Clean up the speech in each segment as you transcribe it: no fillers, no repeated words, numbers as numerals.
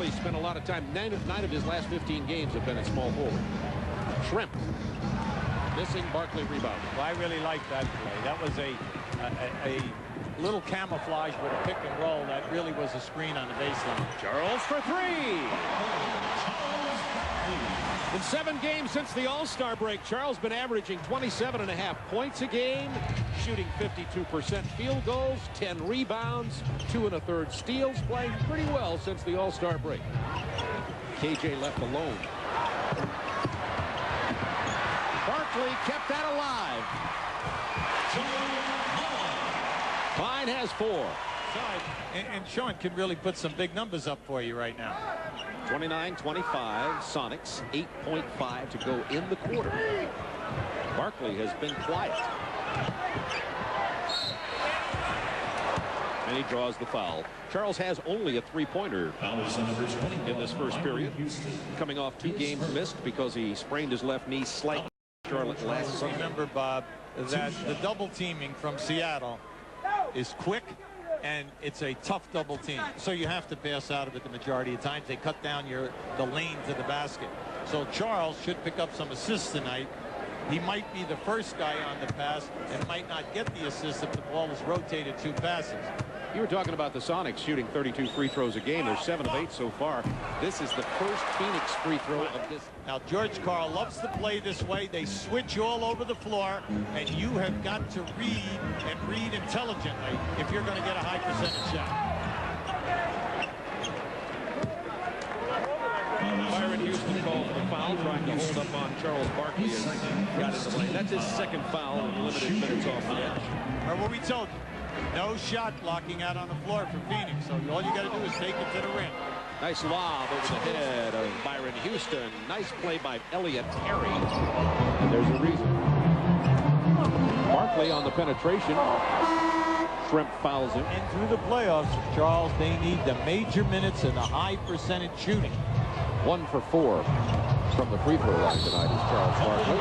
Barkley spent a lot of time. Nine of his last 15 games have been at small forward. Shrimp. Missing, Barkley rebound. Well, I really like that play. That was a little camouflage with a pick and roll that really was a screen on the baseline. Charles for three. In 7 games since the All-Star break, Charles been averaging 27.5 points a game, shooting 52% field goals, 10 rebounds, 2 1/3 steals, playing pretty well since the All-Star break. KJ left alone. Barkley kept that alive. Klein has 4. And Sean can really put some big numbers up for you right now. 29-25, Sonics, 8.5 to go in the quarter. Barkley has been quiet. And he draws the foul. Charles has only a 3-pointer in this first period. Coming off 2 games missed because he sprained his left knee slightly. Charlotte last Sunday. Remember, Bob, that the double teaming from Seattle is quick. And it's a tough double team, so you have to pass out of it the majority of times. They cut down the lane to the basket. So Charles should pick up some assists tonight. He might be the first guy on the pass and might not get the assist if the ball is rotated 2 passes. You were talking about the Sonics shooting 32 free throws a game. They're 7 of 8 so far. This is the first Phoenix free throw of this. Now, George Karl loves to play this way. They switch all over the floor, and you have got to read and read intelligently if you're going to get a high percentage shot. Byron Houston called for the foul, trying to hold up on Charles Barkley as he got in the lane. That's his 2nd foul in limited minutes off the edge. Or what we told you. No shot blocking out on the floor for Phoenix, so all you got to do is take it to the rim. Nice lob over the head of Byron Houston. Nice play by Elliott Terry. And there's a reason. Barkley on the penetration. Shrimp fouls him. And through the playoffs, Charles, they need the major minutes and the high percentage shooting. 1 for 4 from the free throw line tonight is Charles Barkley.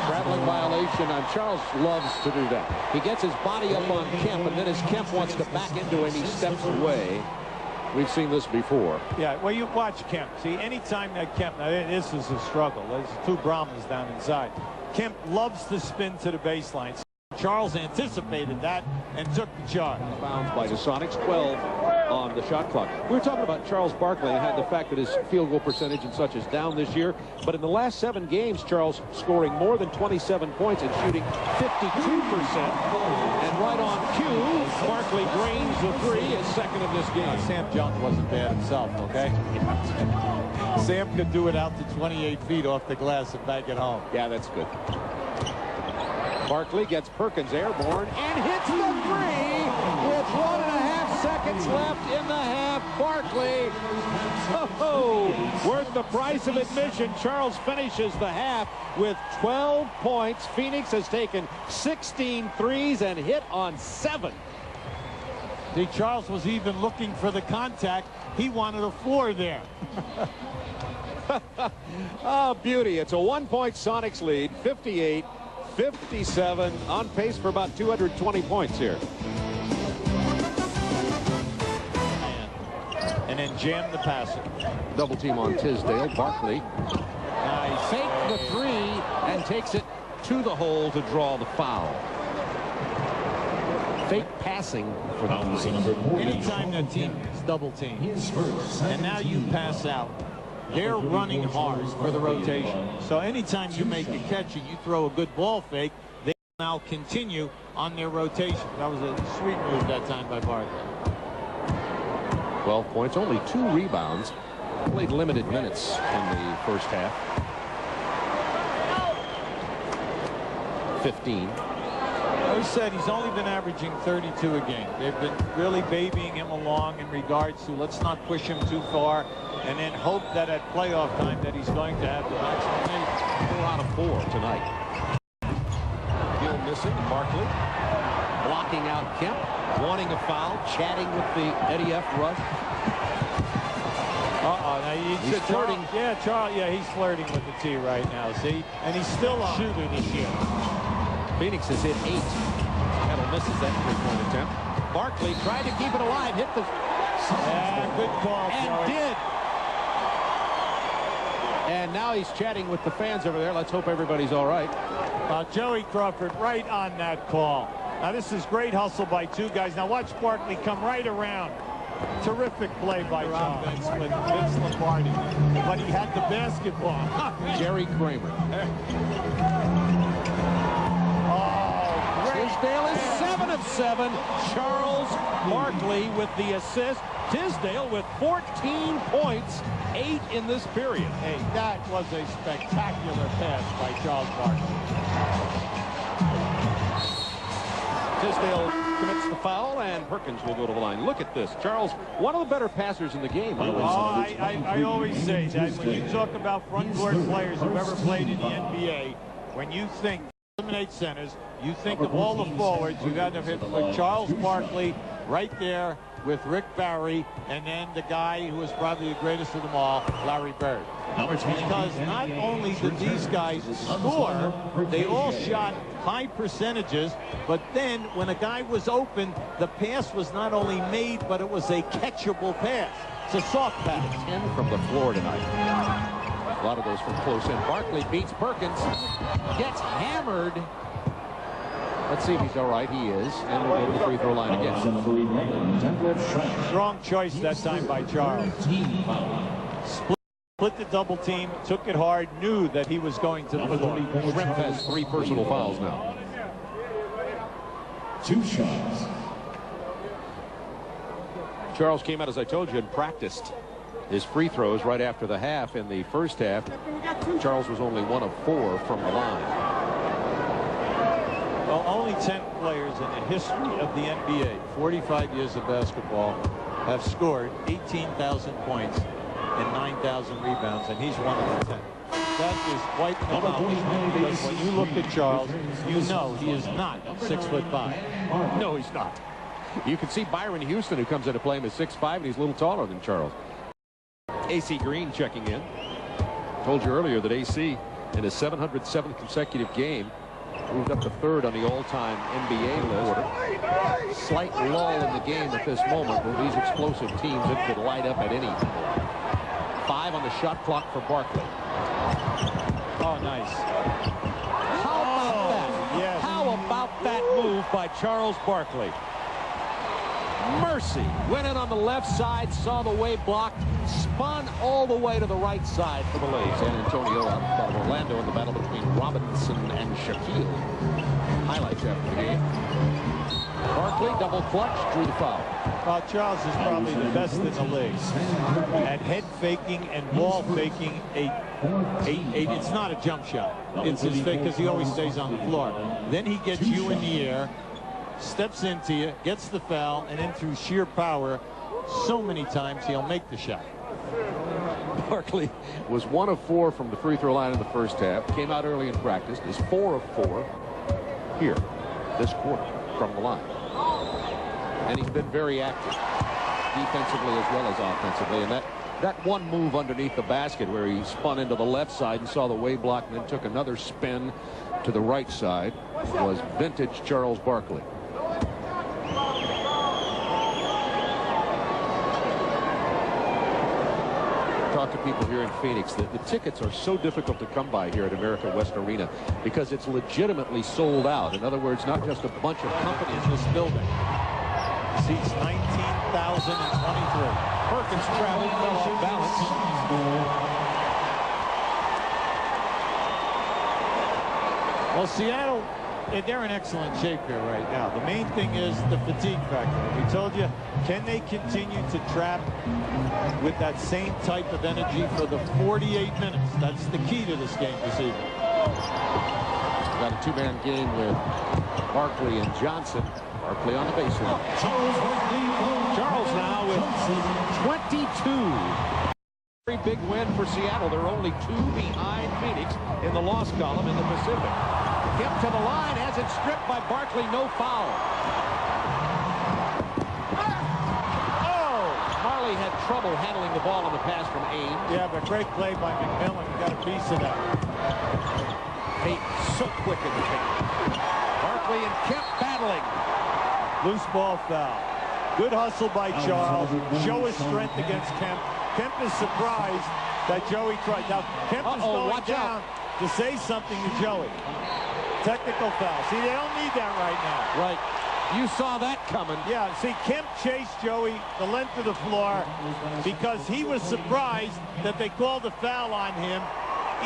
Traveling violation, and Charles loves to do that. He gets his body up on Kemp, and then as Kemp wants to back into him, he steps away. We've seen this before. Yeah, well, you watch Kemp. See, anytime that Kemp, now this is a struggle. There's 2 Brahmins down inside. Kemp loves to spin to the baseline. Charles anticipated that and took the charge. Bounds by the Sonics, 12 on the shot clock. We were talking about Charles Barkley and had the fact that his field goal percentage and such is down this year. But in the last 7 games, Charles scoring more than 27 points and shooting 52%. And right on cue, Barkley drains the 3, his 2nd of this game. Sam Jones wasn't bad himself, okay? Sam could do it out to 28 feet off the glass and back it home. Yeah, that's good. Barkley gets Perkins airborne and hits the 3 with 1.5 seconds left in the half. Barkley, worth the price of admission. Charles finishes the half with 12 points. Phoenix has taken 16 threes and hit on 7. See, Charles was even looking for the contact. He wanted a floor there. Oh, beauty. It's a 1-point Sonics lead, 58-57, on pace for about 220 points here. And then jam the passer. Double team on Tisdale. Barkley. Nice. Fake the 3 and takes it to the hole to draw the foul. Fake passing for the 3. Anytime that team is double team, and now you pass out, they're running hard for the rotation. So anytime you make a catch and you throw a good ball fake, they now continue on their rotation. That was a sweet move that time by Barkley. 12 points, only 2 rebounds. Played limited minutes in the first half. 15. I said he's only been averaging 32 a game. They've been really babying him along in regards to let's not push him too far and then hope that at playoff time that he's going to have the maximum minutes. 4 out of 4 tonight. Gill missing. Barkley blocking out Kemp, wanting a foul, chatting with the Eddie F. Rush. Now he's flirting. Charles. Yeah, he's flirting with the T right now. See, and he's still a shooter this year. Phoenix has hit 8. Kettle misses that 3-point attempt. Barkley tried to keep it alive, hit the Yeah, good call, and Joey. did. And now he's chatting with the fans over there. Let's hope everybody's all right. Joey Crawford right on that call. Now this is great hustle by two guys. Now watch Barkley come right around. Terrific play by Charles with Vince Lombardi. But he had the basketball. Jerry Kramer. Oh, great. Tisdale is 7 of 7. Charles Barkley with the assist. Tisdale with 14 points, 8 in this period. Hey, that was a spectacular pass by Charles Barkley. Tisdale commits the foul, and Perkins will go to the line. Look at this. Charles, one of the better passers in the game. I always say that when you talk about front court players who've ever played in the NBA, when you think eliminate centers, you think of all the forwards. You got to hit with Charles Barkley right there with Rick Barry, and then the guy who was probably the greatest of them all, Larry Bird. Because not only did these guys score, they all shot high percentages, but then when a guy was open, the pass was not only made, but it was a catchable pass. It's a soft pass. 10 from the floor tonight. A lot of those from close in. Barkley beats Perkins, gets hammered. Let's see if he's all right. He is. And we'll go to the free throw line again. Strong choice that time by Charles. Split the double team, took it hard, knew that he was going to the floor. Shrimp has 3 personal fouls now. 2 shots. Charles came out, as I told you, and practiced his free throws right after the half. In the first half, Charles was only 1 of 4 from the line. Well, only 10 players in the history of the NBA, 45 years of basketball, have scored 18,000 points and 9,000 rebounds, and he's one of the 10. That is quite an accomplishment, because when you look at Charles, you know he is not 6'5". No, he's not. You can see Byron Houston, who comes into play, him, is 6'5", and he's a little taller than Charles. AC Green checking in. Told you earlier that AC, in his 707th consecutive game, moved up to 3rd on the all-time NBA list. Slight lull in the game at this moment with these explosive teams that could light up at any. 5 on the shot clock for Barkley. Oh, nice. How about that? Yes. How about that move by Charles Barkley? Mercy went in on the left side, saw the way block, spun all the way to the right side for the lead. San Antonio out of Orlando in the battle between Robinson and Shaquille. Highlights after the game. Barkley double clutch, drew the foul. Charles is probably the best in the league at head faking and ball faking. It's not a jump shot. It's his fake, because he always stays on the floor. Then he gets you in the air, steps into you, gets the foul, and then through sheer power, so many times he'll make the shot. Barkley was 1 of 4 from the free throw line in the first half. Came out early in practice. Is 4 of 4 here this quarter from the line. And he's been very active defensively as well as offensively. And that one move underneath the basket where he spun into the left side and saw the way block and then took another spin to the right side was vintage Charles Barkley. Talk to people here in Phoenix that the tickets are so difficult to come by here at America West Arena because it's legitimately sold out. In other words, not just a bunch of companies in this building. Seats 19,023. Perkins traveled, fell off balance. Well, Seattle, they're in excellent shape here right now. The main thing is the fatigue factor. We told you, can they continue to trap with that same type of energy for the 48 minutes? That's the key to this game this evening. Got a 2-man game with Barkley and Johnson. Barkley on the baseline. Charles now with 22. Very big win for Seattle. They're only 2 behind Phoenix in the loss column in the Pacific. Kept to the line, has it stripped by Barkley, no foul. Oh! Marley had trouble handling the ball on the pass from Ames. Yeah, but great play by McMillan. Got a piece of that. Tate so quick in the paint. Barkley and Kemp battling. Loose ball foul. Good hustle by Charles. Show his strength against Kemp. Kemp is surprised that Joey tried. Now, Kemp is going down to say something to Joey. Technical foul. See, they don't need that right now. Right. You saw that coming. Yeah, see, Kemp chased Joey the length of the floor because he was surprised that they called a foul on him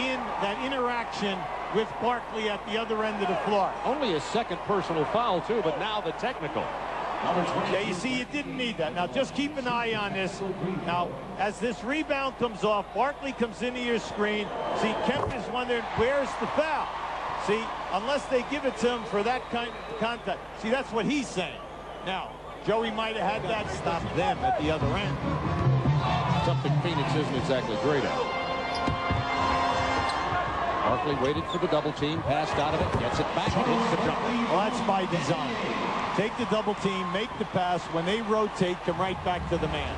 in that interaction with Barkley at the other end of the floor. Only his second personal foul, too, but now the technical. Yeah, you see, you didn't need that. Now, just keep an eye on this. Now, as this rebound comes off, Barkley comes into your screen. See, Kemp is wondering, where's the foul? See, unless they give it to him for that kind of contact. See, that's what he's saying. Now, Joey might have had that stop them at the other end. Something Phoenix isn't exactly great at. Barkley waited for the double team, passed out of it, gets it back, and hits the jumper. Well, that's by design. Take the double team, make the pass. When they rotate, come right back to the man.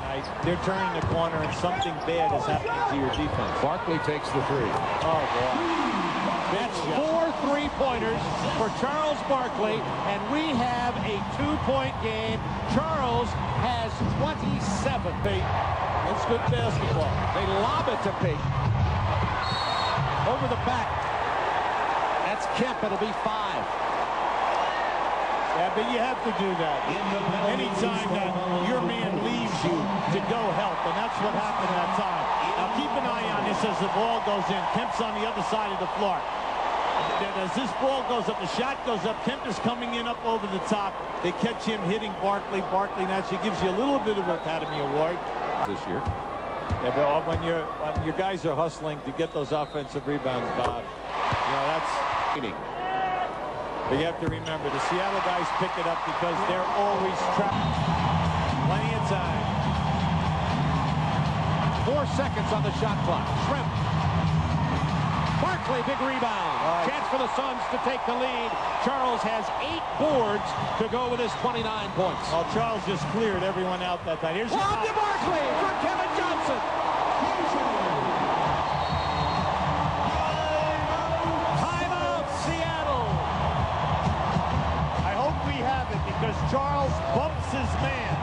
They're turning the corner, and something bad is happening to your defense. Barkley takes the three. Oh, boy. That's 4 3-pointers for Charles Barkley, and we have a 2-point game. Charles has 27. That's good basketball. They lob it to Peyton. Over the back. That's Kemp. It'll be 5. Yeah, but you have to do that. Anytime that your man leaves you to go help, and that's what happened that time. Now keep an eye on this as the ball goes in. Kemp's on the other side of the floor. As this ball goes up, the shot goes up, Kemp is coming in up over the top. They catch him hitting Barkley. Barkley naturally gives you a little bit of an Academy Award this year. Yeah, but when your guys are hustling to get those offensive rebounds, Bob, you know, that's... But you have to remember, the Seattle guys pick it up because they're always trapped. Plenty of time. 4 seconds on the shot clock. Shrimp. Barkley, big rebound. Chance for the Suns to take the lead. Charles has 8 boards to go with his 29 points. Well, Charles just cleared everyone out that time. Here's Lob to Barkley for Kevin Johnson. Timeout, Seattle. I hope we have it because Charles bumps his man.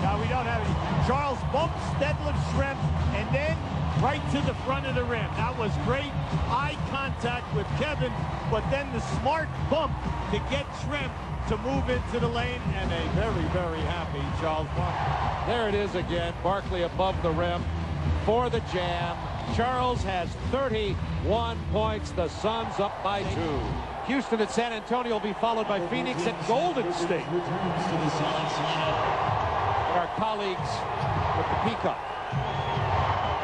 Now we don't have it. Charles bumps Detlef Schrempf and then right to the front of the rim. That was great eye contact with Kevin, but then the smart bump to get Schrempf to move into the lane, and a very, very happy Charles Barkley. There it is again. Barkley above the rim for the jam. Charles has 31 points. The Suns up by 2. Houston at San Antonio will be followed by Phoenix at Golden State. Our colleagues with the Peacock.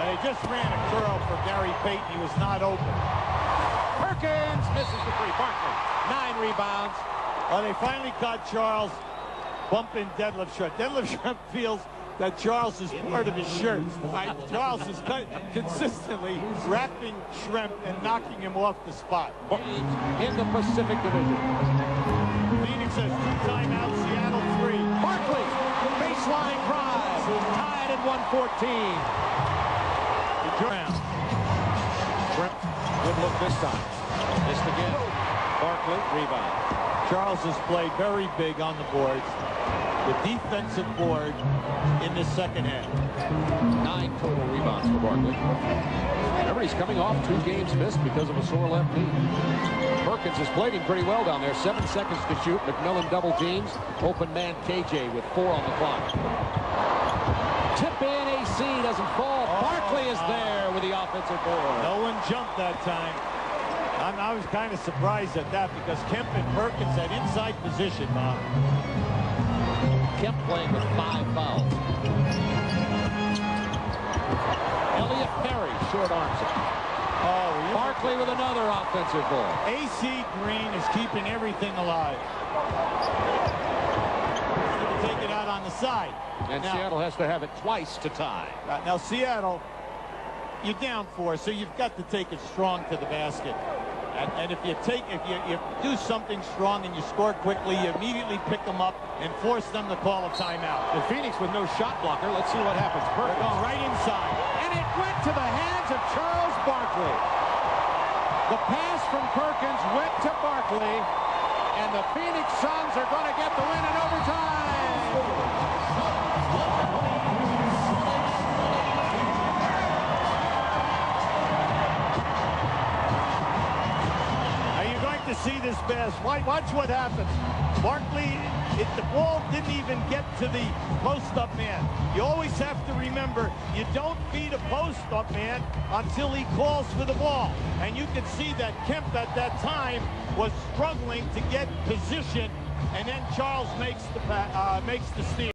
They just ran a curl for Gary Payton. He was not open. Perkins misses the free. Barkley, 9 rebounds. Well, they finally caught Charles bumping Detlef Schrempf. Detlef Schrempf feels that Charles is part of his shirt. Charles is consistently wrapping Schrempf and knocking him off the spot. In the Pacific Division. Phoenix has 2 timeouts, Seattle 3. Barkley, baseline drive, tied at 114. Schrempf, good look this time. Missed again. Barkley, rebound. Charles has played very big on the boards. The defensive board in the second half. 9 total rebounds for Barkley. Remember, he's coming off 2 games missed because of a sore left knee. Perkins has played him pretty well down there. 7 seconds to shoot. McMillan double teams. Open man KJ with 4 on the clock. Tip in, AC doesn't fall. Barkley is there with the offensive board. No one jumped that time. I was kind of surprised at that because Kemp and Perkins at inside position, Bob. Kemp playing with 5 fouls. Elliott Perry short arms it. Oh, Barkley with another offensive ball. AC Green is keeping everything alive. Take it out on the side. And now, Seattle has to have it twice to tie. Now Seattle, you're down 4, so you've got to take it strong to the basket. And if you do something strong and you score quickly, you immediately pick them up and force them to call a timeout. And Phoenix with no shot blocker. Let's see what happens. They're going right inside. And it went to the hands of Charles Barkley. The pass from Perkins went to Barkley. And the Phoenix Suns are going to get the win in overtime. to see this pass. Watch what happens. Barkley, the ball didn't even get to the post-up man. You always have to remember, you don't beat a post-up man until he calls for the ball. And you can see that Kemp at that time was struggling to get position, and then Charles makes the steal.